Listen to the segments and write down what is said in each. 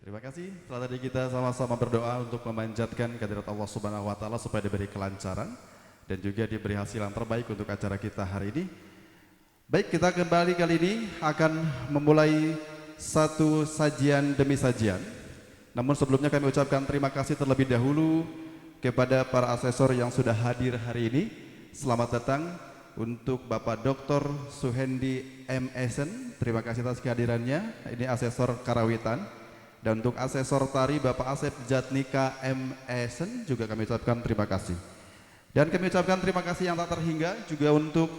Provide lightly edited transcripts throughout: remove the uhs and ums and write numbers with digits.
Terima kasih. Setelah tadi kita sama-sama berdoa untuk memanjatkan kehadirat Allah Subhanahu wa taala supaya diberi kelancaran dan juga diberi hasil yang terbaik untuk acara kita hari ini. Baik, kita kembali kali ini akan memulai satu sajian demi sajian. Namun sebelumnya kami ucapkan terima kasih terlebih dahulu kepada para asesor yang sudah hadir hari ini. Selamat datang untuk Bapak Dr. Suhendi M. Esen. Terima kasih atas kehadirannya. Ini asesor Karawitan. Dan untuk asesor tari Bapak Asep Jatnika M. Esen juga kami ucapkan terima kasih. Dan kami ucapkan terima kasih yang tak terhingga juga untuk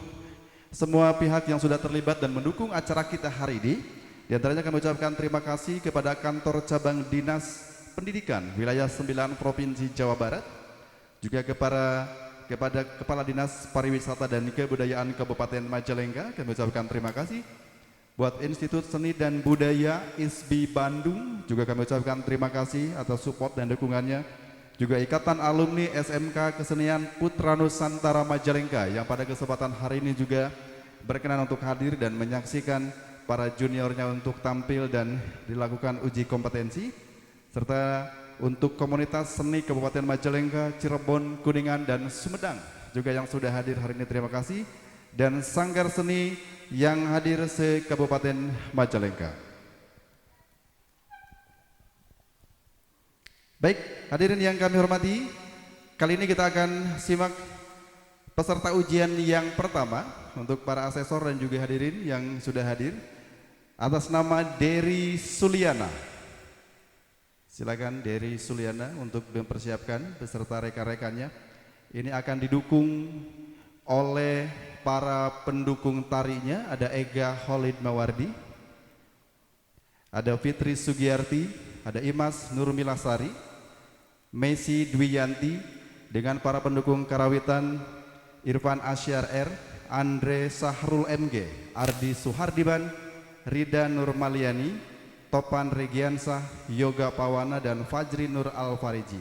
semua pihak yang sudah terlibat dan mendukung acara kita hari ini. Di antaranya kami ucapkan terima kasih kepada Kantor Cabang Dinas Pendidikan Wilayah 9 Provinsi Jawa Barat, juga kepada Kepala Dinas Pariwisata dan Kebudayaan Kabupaten Majalengka. Kami ucapkan terima kasih. Buat Institut Seni dan Budaya ISBI Bandung juga kami ucapkan terima kasih atas support dan dukungannya. Juga Ikatan Alumni SMK Kesenian Putra Nusantara Majalengka yang pada kesempatan hari ini juga berkenan untuk hadir dan menyaksikan para juniornya untuk tampil dan dilakukan uji kompetensi. Serta untuk komunitas seni Kabupaten Majalengka, Cirebon, Kuningan, dan Sumedang juga yang sudah hadir hari ini, terima kasih. Dan Sanggar Seni yang hadir se-Kabupaten Majalengka. Baik, hadirin yang kami hormati, kali ini kita akan simak peserta ujian yang pertama untuk para asesor dan juga hadirin yang sudah hadir. Atas nama Dery Suliana. Silakan Dery Suliana untuk mempersiapkan beserta rekan-rekannya. Ini akan didukung oleh para pendukung tarinya, ada Ega Khalid Mawardi, ada Fitri Sugiyarti, ada Imas Nurmilasari, Messi Dwiyanti, dengan para pendukung Karawitan, Irfan Asyar R, Andre Sahrul MG, Ardi Suhardiban, Rida Nurmaliani, Topan Regiansah, Yoga Pawana, dan Fajri Nur Al-Fariji,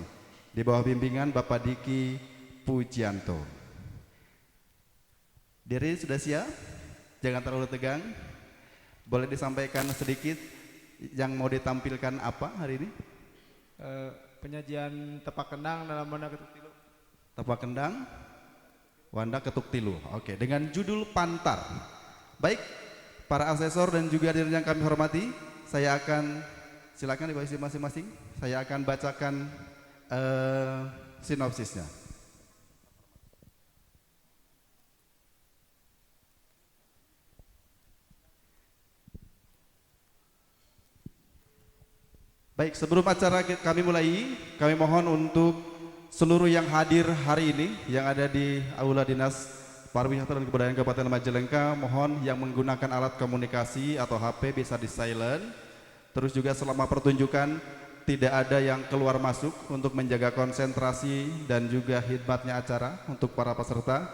di bawah bimbingan Bapak Diki Pujianto. Dery sudah siap? Jangan terlalu tegang. Boleh disampaikan sedikit yang mau ditampilkan apa hari ini? Penyajian tepak kendang dalam Wanda Ketuk Tilu. Tepak kendang, Wanda Ketuk Tilu. Oke, dengan judul Pantar. Baik, para asesor dan juga hadirin yang kami hormati, saya akan, silakan di posisi masing-masing. Saya akan bacakan sinopsisnya. Baik, sebelum acara kami mulai, kami mohon untuk seluruh yang hadir hari ini yang ada di Aula Dinas Pariwisata dan Kebudayaan Kabupaten Majalengka, mohon yang menggunakan alat komunikasi atau HP bisa di silent. Terus juga selama pertunjukan tidak ada yang keluar masuk untuk menjaga konsentrasi dan juga khidmatnya acara untuk para peserta.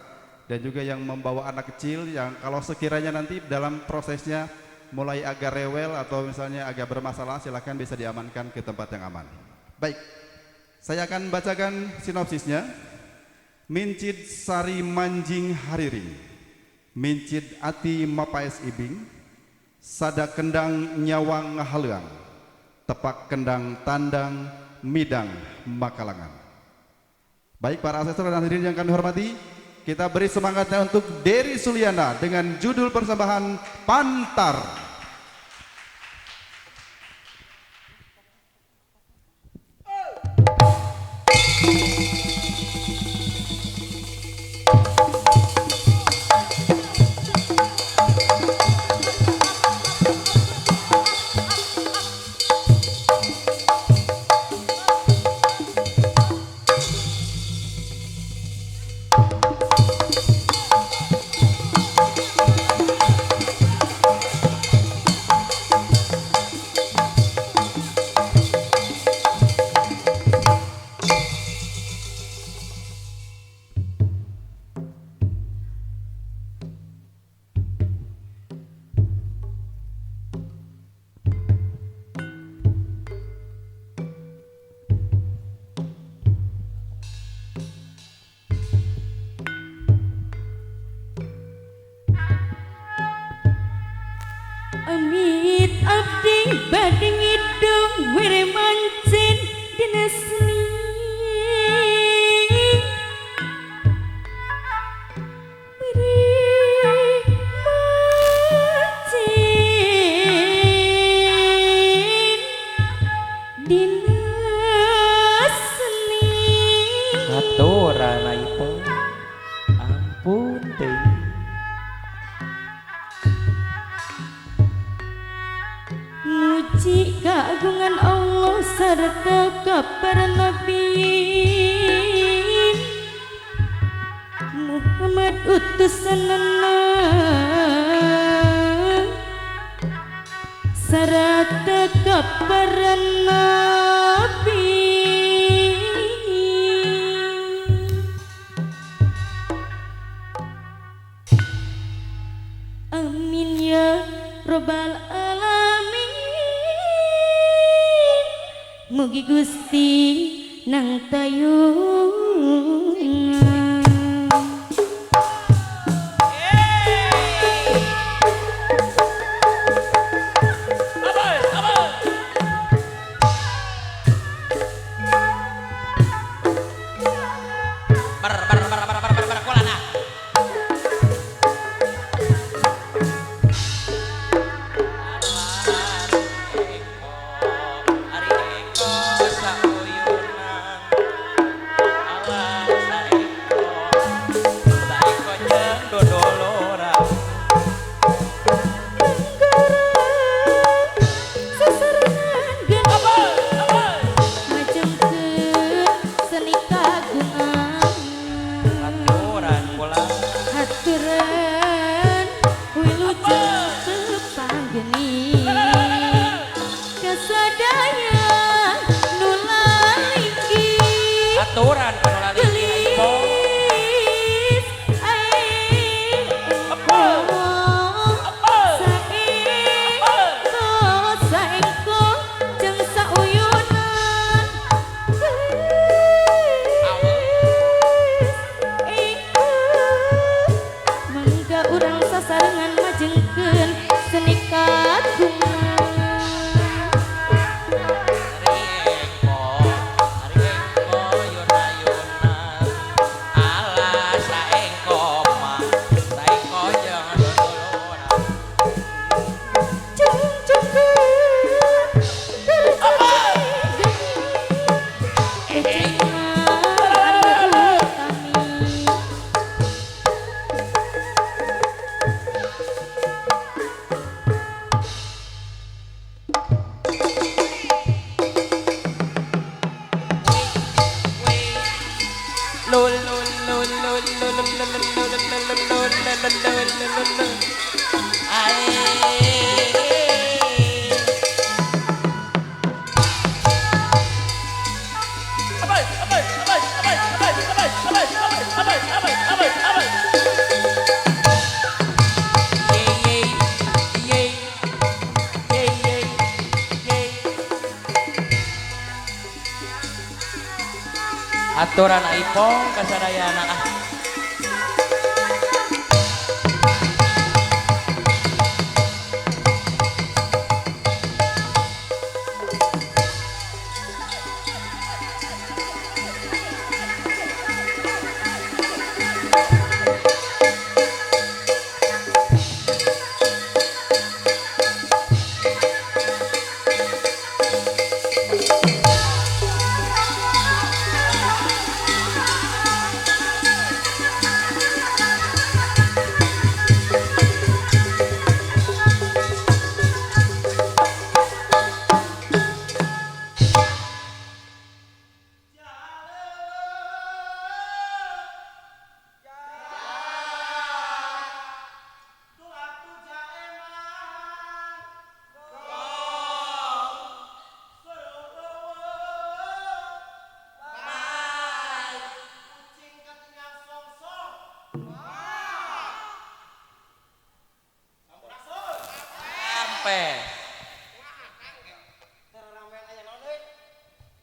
Dan juga yang membawa anak kecil yang kalau sekiranya nanti dalam prosesnya mulai agak rewel atau misalnya agak bermasalah, silakan bisa diamankan ke tempat yang aman. Baik, saya akan bacakan sinopsisnya. Mincid Sari Manjing Hariring, Mincid Ati Mapais Ibing, Sada Kendang Nyawang Haluang, Tepak Kendang Tandang Midang Makalangan. Baik, para asesor dan hadirin yang kami hormati, kita beri semangatnya untuk Dery Suliana dengan judul persembahan Pantar. Amit abdi badhe ngidung wirem tina seni aturan itu ampun deui muji keagungan Allah serta kabar Nabi Muhammad utusanana serta kabar Nabi amin ya robbal alamin mugi Gusti nang tayungan aturan penolali ipo urang sasarengan majengkeun seni kagungan aturan ipong kasadayana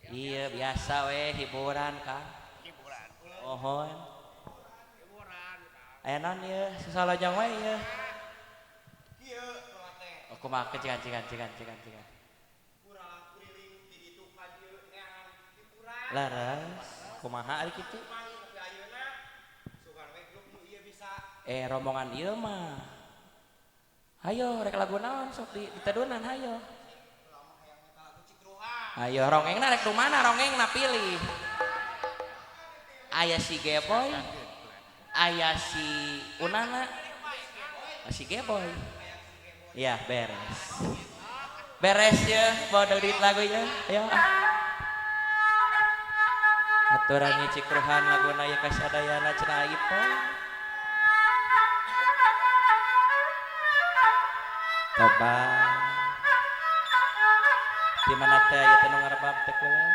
iya biasa weh hiburan kan ohon aya naon ieu sasalajang we ieu aku mah cikan Laras kumaha ari kitu rombongan ieu mah hayo rek lagu naon sok ditedunan hayo ayo rongengna rek rumana rongengna pilih aya si Geboy aya si Unana si Geboy ya beres ya bawa duit lagu ya ayo aturan Cikruhan laguna ya kasadayana cenah Ipong coba di mana teh aya teh nu ngarebab teh kula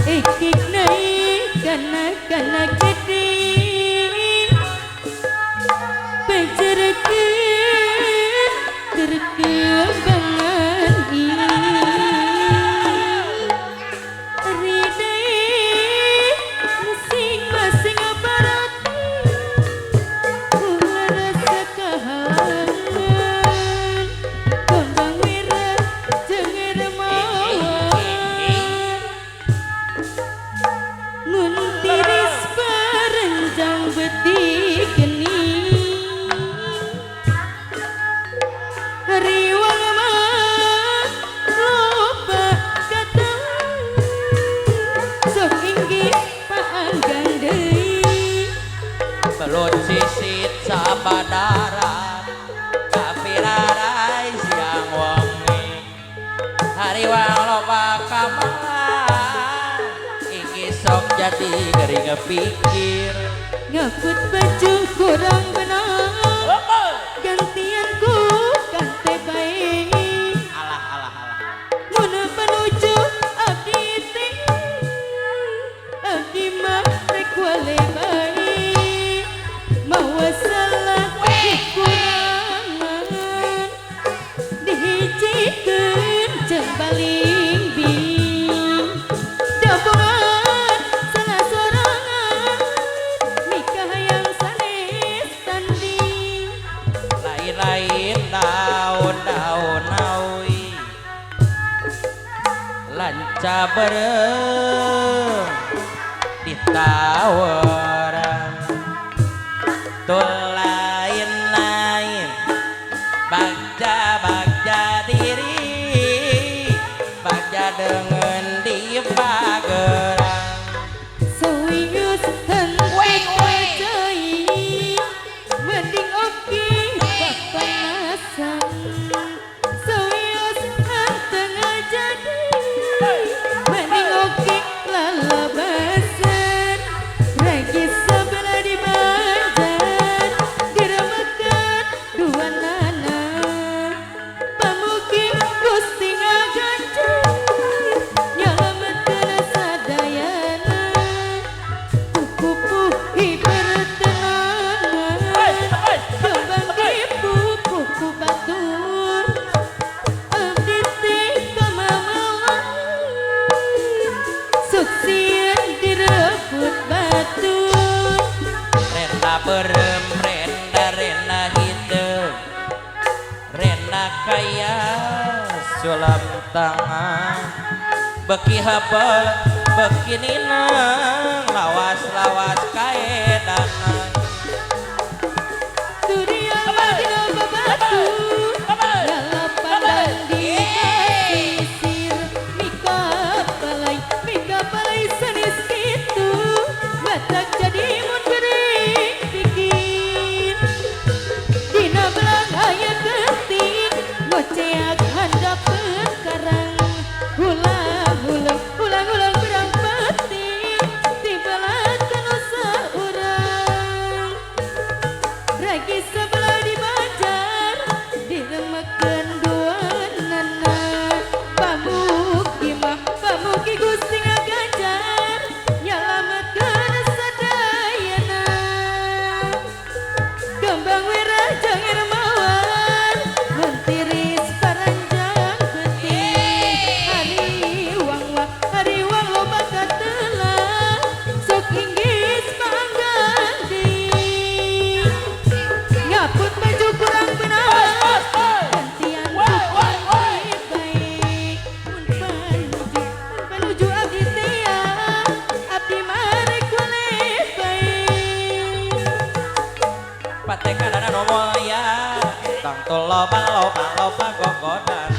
Ikik naik kana gede pencerkeun terkembangan ridai masing-masing berarti rasa kehalangan kembang merah jeung remawar mun tiris perenjang beti geni riwang mah loba kata sok inggih paanggan deui belut sisit sabadaran kapirarai siang wengi hariwang loba kamalan iki sok jadi gering ngepikir ngaput baju kurang benang gantian ku kante bae alah mun panuju abdi teh abdi mah rek wale bae mawa salah kekurangan dihijikeun jeung baling bing dabongan salah sorangan nikah yang sanes tanding lain-lain daun-daun nawi lanca bereng ditawaran tuh lain-lain bagja diri bagja dengan di pageran Soyus henteu percaya mending oke kepanasan Soyus henteu ngajadi mending oke lalabasan ragi sabelah di banjar diremakan dua nana pamugi Gusti ngaganjar nyalametkeun sadayana pupuhi bertenangan kembang dipupuh ku batur abdi teh kamamawan suksieun direbut batur renda berem renda hidup renda kaya sulam tangan beki haba beki ninang lawas kaedanan dunia madina babatu lalapan dan disisir mika palai sanis kitu batak jadi mun beureuk pikir dina belang aya geuting ngoceak handap karang ulang berang penting di belakang usaha urang loba gogodan